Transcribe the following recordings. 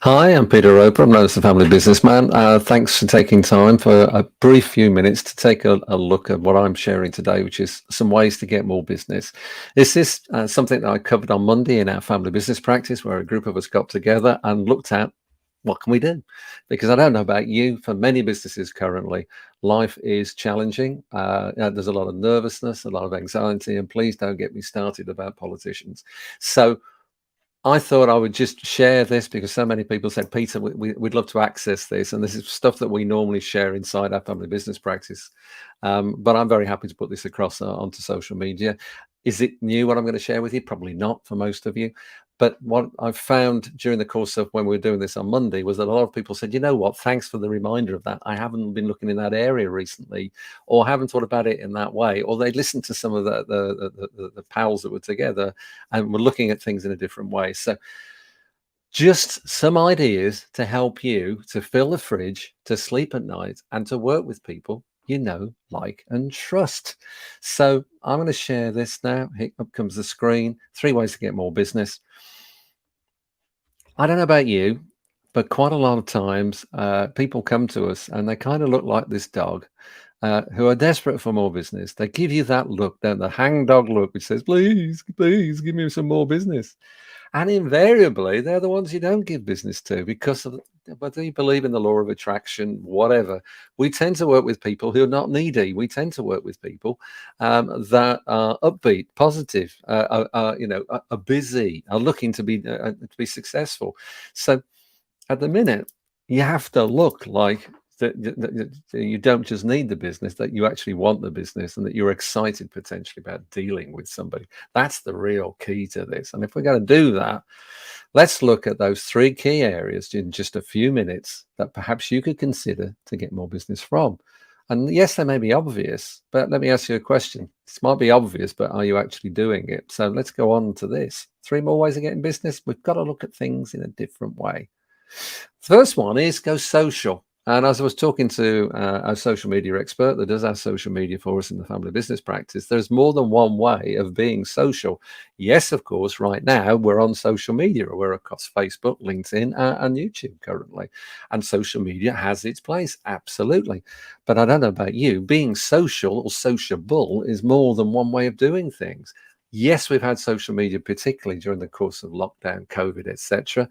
Hi, I'm Peter Roper. I'm known as the Family Businessman. Thanks for taking time for a brief few minutes to take a look at what I'm sharing today, which is some ways to get more business. This is something that I covered on Monday in our family business practice, where a group of us got together and looked at what can we do? Because I don't know about you, for many businesses currently, life is challenging. There's a lot of nervousness, a lot of anxiety, and please don't get me started about politicians. So I thought I would just share this because so many people said, Peter, we'd love to access this. And this is stuff that we normally share inside our family business practice. But I'm very happy to put this across onto social media. Is it new what I'm going to share with you? Probably not for most of you. But what I've found during the course of when we were doing this on Monday was that a lot of people said, you know what, thanks for the reminder of that. I haven't been looking in that area recently, or haven't thought about it in that way. Or they listened to some of the pals that were together and we're looking at things in a different way. So just some ideas to help you to fill the fridge, to sleep at night, and to work with people you know, like, and trust. So I'm going to share this now. Here up comes the screen. 3 ways to get more business. I don't know about you, but quite a lot of times people come to us and they kind of look like this dog who are desperate for more business. They give you that look, don't they? The hangdog look, which says, please, please give me some more business. And invariably, they're the ones you don't give business to because of whether you believe in the law of attraction, whatever. We tend to work with people who are not needy. We tend to work with people that are upbeat, positive, are busy, are looking to be successful. So at the minute, you have to look like that you don't just need the business, that you actually want the business and that you're excited potentially about dealing with somebody. That's the real key to this. And if we're going to do that, let's look at those 3 key areas in just a few minutes that perhaps you could consider to get more business from. And yes, they may be obvious, but let me ask you a question. This might be obvious, but are you actually doing it? So let's go on to this. 3 more ways of getting business. We've got to look at things in a different way. First one is go social. And as I was talking to our social media expert that does our social media for us in the family business practice, there's more than one way of being social. Yes, of course, right now we're on social media. We're across Facebook, LinkedIn, and YouTube currently. And social media has its place, absolutely. But I don't know about you, being social or sociable is more than one way of doing things. Yes, we've had social media, particularly during the course of lockdown, COVID, etc.,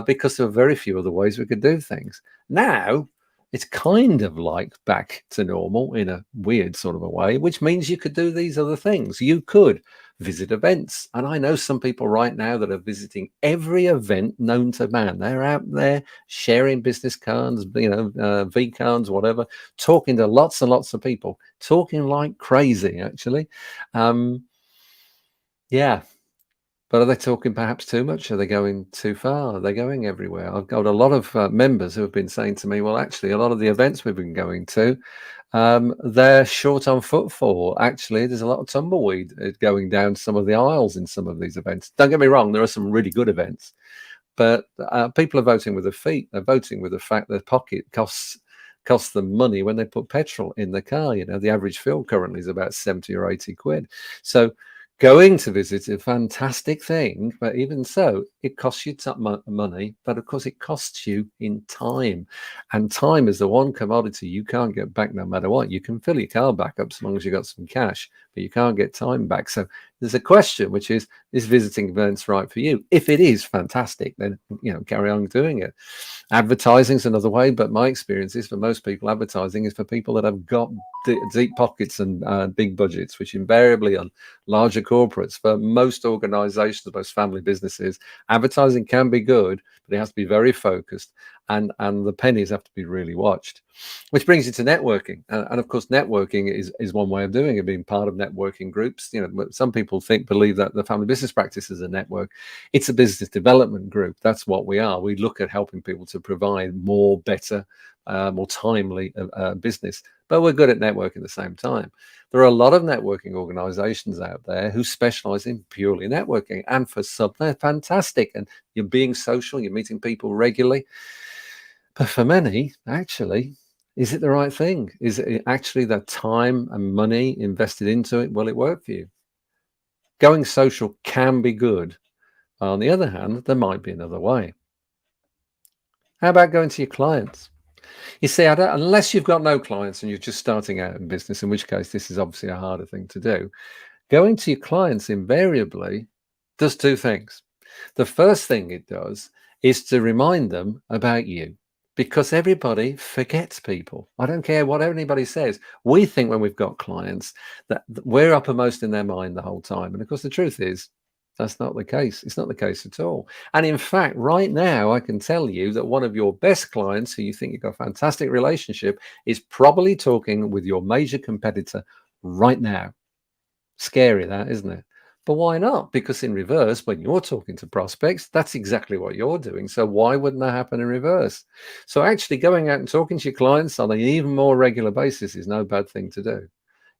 because there were very few other ways we could do things. Now, it's kind of like back to normal in a weird sort of a way, which means you could do these other things. You could visit events. And I know some people right now that are visiting every event known to man. They're out there sharing business cards, V cards, whatever, talking to lots and lots of people, talking like crazy, actually. Um, yeah, but are they talking perhaps too much? Are they going too far? Are they going everywhere? I've got a lot of members who have been saying to me, well, actually, a lot of the events we've been going to, they're short on footfall. Actually, there's a lot of tumbleweed going down some of the aisles in some of these events. Don't get me wrong, there are some really good events, but people are voting with their feet. They're voting with the fact their pocket costs them money when they put petrol in the car. You know, the average fill currently is about 70 or 80 quid. So going to visit is a fantastic thing, but even so, it costs you money, but of course it costs you in time. And time is the one commodity you can't get back no matter what. You can fill your car back up so long as you got some cash, but you can't get time back. So there's a question, which is visiting events right for you? If it is fantastic, then, carry on doing it. Advertising is another way, but my experience is for most people, advertising is for people that have got deep pockets and big budgets, which invariably are larger corporates. For most organizations, most family businesses, advertising can be good, but it has to be very focused, and the pennies have to be really watched. Which brings you to networking, and of course, networking is one way of doing it. Being part of networking groups, some people believe that the family business practice is a network. It's a business development group. That's what we are. We look at helping people to provide more, better, more timely business, but we're good at networking at the same time. There are a lot of networking organizations out there who specialize in purely networking, and for some, they're fantastic. And you're being social, you're meeting people regularly. But for many, actually, is it the right thing? Is it actually the time and money invested into it? Will it work for you? Going social can be good. On the other hand, there might be another way. How about going to your clients? You see, unless you've got no clients and you're just starting out in business, in which case this is obviously a harder thing to do, going to your clients invariably does two things. The first thing it does is to remind them about you, because everybody forgets people. I don't care what anybody says. We think when we've got clients that we're uppermost in their mind the whole time. And of course, the truth is that's not the case. It's not the case at all. And in fact, right now, I can tell you that one of your best clients who you think you've got a fantastic relationship is probably talking with your major competitor right now. Scary, that, isn't it? But why not? Because in reverse, when you're talking to prospects, that's exactly what you're doing. So why wouldn't that happen in reverse? So actually going out and talking to your clients on an even more regular basis is no bad thing to do.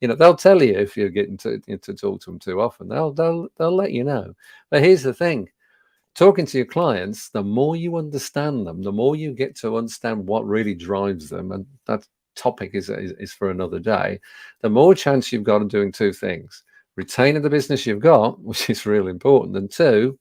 You know, they'll tell you if you're getting to talk to them too often. They'll let you know. But here's the thing: talking to your clients, the more you understand them, the more you get to understand what really drives them, and that topic is for another day, the more chance you've got of doing two things: retaining the business you've got, which is really important, and two,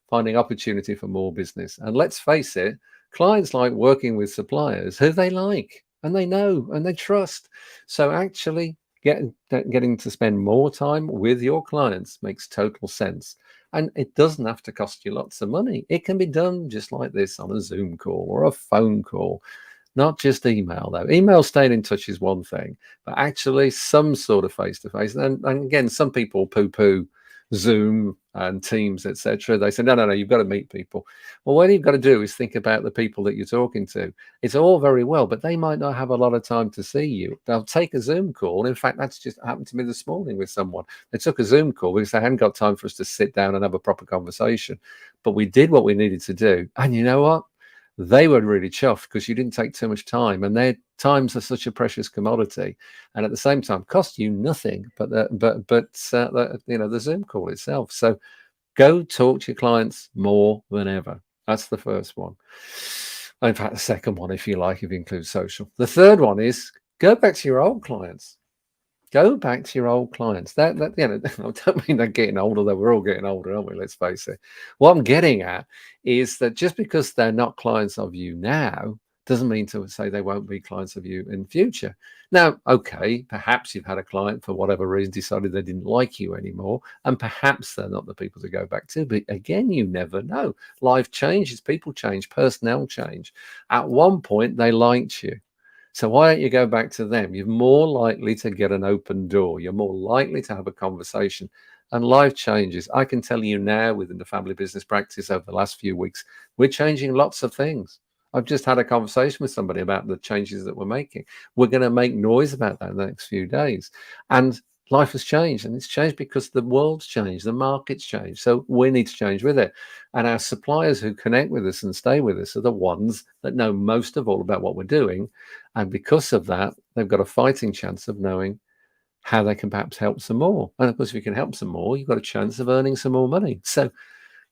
finding opportunity for more business. And let's face it, clients like working with suppliers who they like and they know and they trust. So actually getting to spend more time with your clients makes total sense. And it doesn't have to cost you lots of money. It can be done just like this on a Zoom call or a phone call, not just email, though. Email staying in touch is one thing, but actually some sort of face to face. And again, some people poo poo Zoom and Teams, etc. They say, no, you've got to meet people. Well, what you've got to do is think about the people that you're talking to. It's all very well, but they might not have a lot of time to see you. They'll take a Zoom call. In fact, that's just happened to me this morning with someone. They took a Zoom call because they hadn't got time for us to sit down and have a proper conversation. But we did what we needed to do. And you know what? They were really chuffed because you didn't take too much time, and their times are such a precious commodity, and at the same time cost you nothing but the Zoom call itself. So go talk to your clients more than ever. That's the first one. In fact, the second one, if you like, if you include social. The third one is go back to your old clients. Go back to your old clients. That I don't mean they're getting older, though. We're all getting older, aren't we? Let's face it. What I'm getting at is that just because they're not clients of you now doesn't mean to say they won't be clients of you in future. Now, okay, perhaps you've had a client for whatever reason decided they didn't like you anymore, and perhaps they're not the people to go back to. But again, you never know. Life changes, people change, personnel change. At one point, they liked you. So why don't you go back to them? You're more likely to get an open door. You're more likely to have a conversation, and life changes. I can tell you now, within the family business practice over the last few weeks, we're changing lots of things. I've just had a conversation with somebody about the changes that we're making. We're going to make noise about that in the next few days. And life has changed, and it's changed because the world's changed, the market's changed. So we need to change with it. And our suppliers who connect with us and stay with us are the ones that know most of all about what we're doing. And because of that, they've got a fighting chance of knowing how they can perhaps help some more. And of course, if you can help some more, you've got a chance of earning some more money. So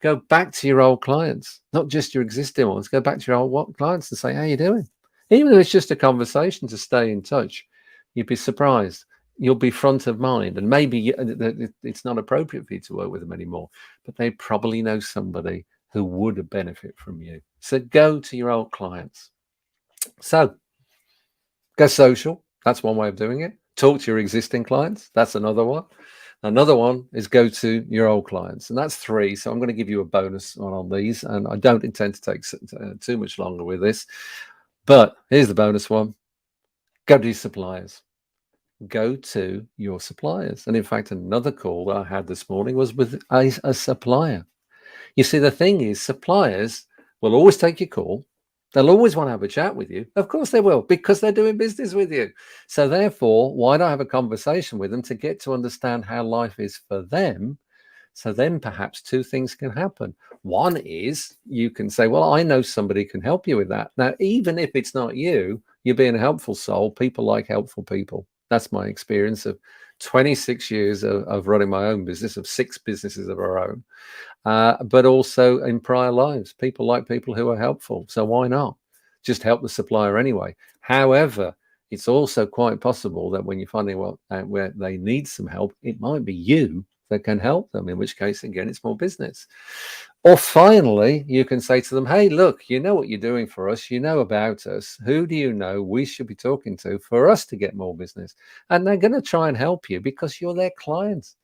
go back to your old clients, not just your existing ones. Go back to your old clients and say, how you doing? Even if it's just a conversation to stay in touch, you'd be surprised. You'll be front of mind, and maybe it's not appropriate for you to work with them anymore, but they probably know somebody who would benefit from you. So go to your old clients. So go social. That's one way of doing it. Talk to your existing clients. That's another one. Another one is go to your old clients, and that's three. So I'm going to give you a bonus on these, and I don't intend to take too much longer with this. But here's the bonus one: go to your suppliers. Go to your suppliers. And in fact, another call that I had this morning was with a supplier. You see, the thing is, suppliers will always take your call. They'll always want to have a chat with you. Of course they will, because they're doing business with you. So therefore, why not have a conversation with them to get to understand how life is for them? So then perhaps two things can happen. One is you can say, well, I know somebody can help you with that. Now, even if it's not you, you're being a helpful soul. People like helpful people. That's my experience of 26 years of running my own business, of 6 businesses of our own. But also in prior lives, people like people who are helpful. So why not just help the supplier anyway? However, it's also quite possible that when you're finding where they need some help, it might be you that can help them, in which case, again, it's more business. Or finally, you can say to them, hey, look, you know what you're doing for us. You know about us. Who do you know we should be talking to for us to get more business? And they're going to try and help you because you're their clients.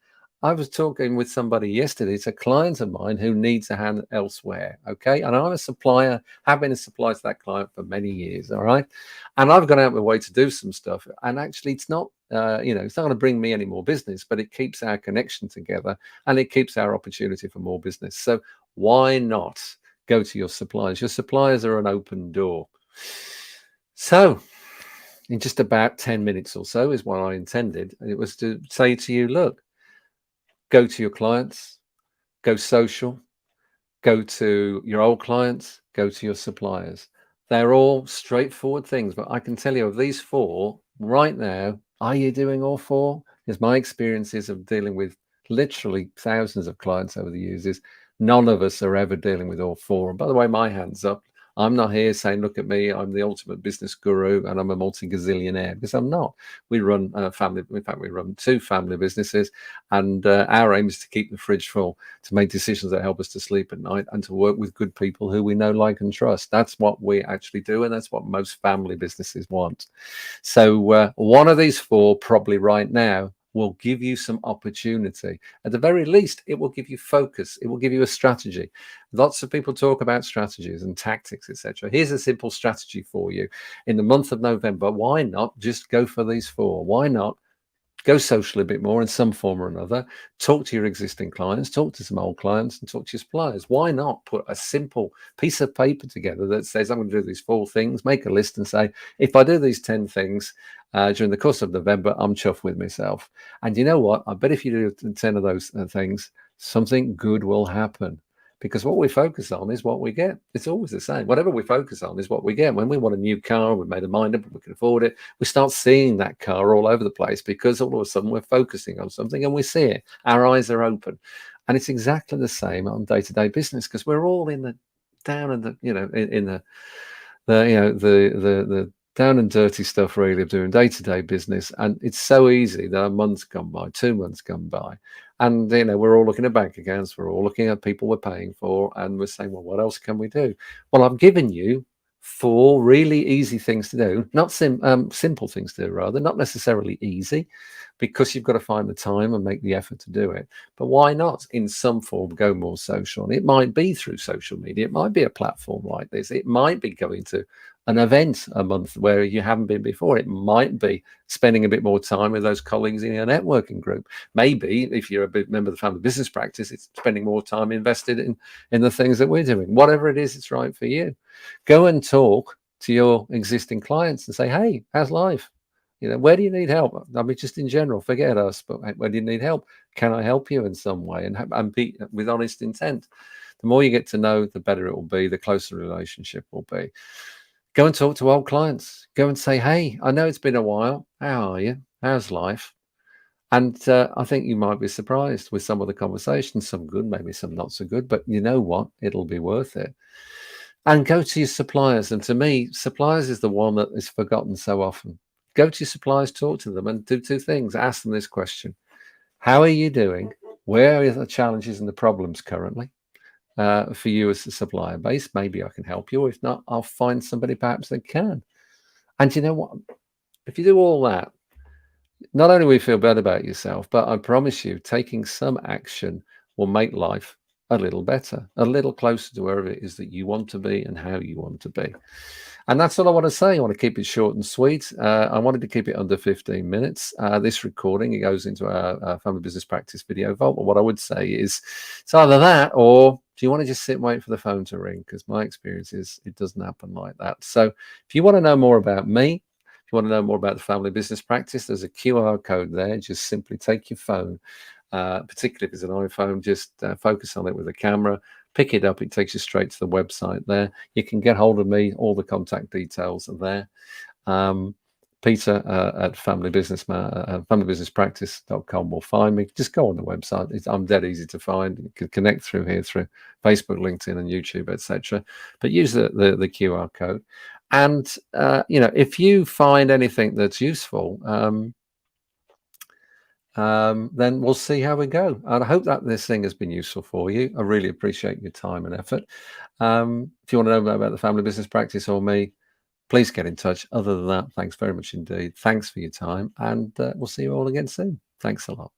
I was talking with somebody yesterday. It's a client of mine who needs a hand elsewhere. Okay. And I'm a supplier, have been a supplier to that client for many years. All right. And I've gone out my way to do some stuff. And actually, it's not, it's not going to bring me any more business, but it keeps our connection together and it keeps our opportunity for more business. So why not go to your suppliers? Your suppliers are an open door. So in just about 10 minutes or so is what I intended. It was to say to you, look, go to your clients, go social, go to your old clients, go to your suppliers. They're all straightforward things, but I can tell you of these four right now, are you doing all four? Because my experiences of dealing with literally thousands of clients over the years is none of us are ever dealing with all four. And by the way, my hand's up. I'm not here saying, look at me, I'm the ultimate business guru and I'm a multi-gazillionaire, because I'm not. We run a family, in fact, we run two family businesses, and our aim is to keep the fridge full, to make decisions that help us to sleep at night, and to work with good people who we know, like, and trust. That's what we actually do, and that's what most family businesses want. So one of these four, probably right now, will give you some opportunity. At the very least, it will give you focus. It will give you a strategy. Lots of people talk about strategies and tactics, etc. Here's a simple strategy for you. In the month of November, why not just go for these four? Why not go social a bit more in some form or another, talk to your existing clients, talk to some old clients, and talk to your suppliers? Why not put a simple piece of paper together that says, I'm going to do these four things, make a list and say, if I do these 10 things during the course of November, I'm chuffed with myself. And you know what? I bet if you do 10 of those things, something good will happen. Because what we focus on is what we get. It's always the same. Whatever we focus on is what we get. When we want a new car, we've made a mind up, we can afford it, we start seeing that car all over the place because all of a sudden we're focusing on something and we see it. Our eyes are open. And it's exactly the same on day-to-day business, because we're all in the down and the, in the down and dirty stuff really of doing day-to-day business. And it's so easy that a month's gone by, 2 months gone by, and we're all looking at bank accounts, we're all looking at people we're paying for, and we're saying, well, what else can we do? Well, I've given you four really easy things to do, not simple things to do, rather, not necessarily easy, because you've got to find the time and make the effort to do it. But why not, in some form, go more social? And it might be through social media, it might be a platform like this, it might be going to an event a month where you haven't been before, it might be spending a bit more time with those colleagues in your networking group. Maybe if you're a big member of the family business practice, it's spending more time invested in the things that we're doing. Whatever it is, it's right for you. Go and talk to your existing clients and say, hey, how's life? Where do you need help? I mean, just in general, forget us, but where do you need help? Can I help you in some way? And be with honest intent. The more you get to know, the better it will be, the closer the relationship will be. Go and talk to old clients. Go and say, hey, I know it's been a while. How are you? How's life? And I think you might be surprised with some of the conversations, some good, maybe some not so good, but you know what? It'll be worth it. And go to your suppliers. And to me, suppliers is the one that is forgotten so often. Go to your suppliers, talk to them, and do two things. Ask them this question: how are you doing? Where are the challenges and the problems currently for you as a supplier base? Maybe I can help you. If not, I'll find somebody perhaps that can. And you know what? If you do all that, not only will you feel better about yourself, but I promise you, taking some action will make life a little better, a little closer to wherever it is that you want to be and how you want to be. And that's all I want to say. I want to keep it short and sweet. I wanted to keep it under 15 minutes. This recording, it goes into our family business practice video vault. But what I would say is it's either that, or do you want to just sit and wait for the phone to ring? Because my experience is it doesn't happen like that. So if you want to know more about me, if you want to know more about the family business practice, there's a QR code there. Just simply take your phone, particularly if it's an iPhone, just focus on it with a camera, pick it up, it takes you straight to the website there. You can get hold of me, all the contact details are there. Peter at familybusinesspractice.com will find me. Just go on the website. I'm dead easy to find. You can connect through here through Facebook, LinkedIn, and YouTube, etc. But use the QR code. And if you find anything that's useful, then we'll see how we go. And I hope that this thing has been useful for you. I really appreciate your time and effort. If you want to know more about the family business practice or me, please get in touch. Other than that, thanks very much indeed. Thanks for your time, and we'll see you all again soon. Thanks a lot.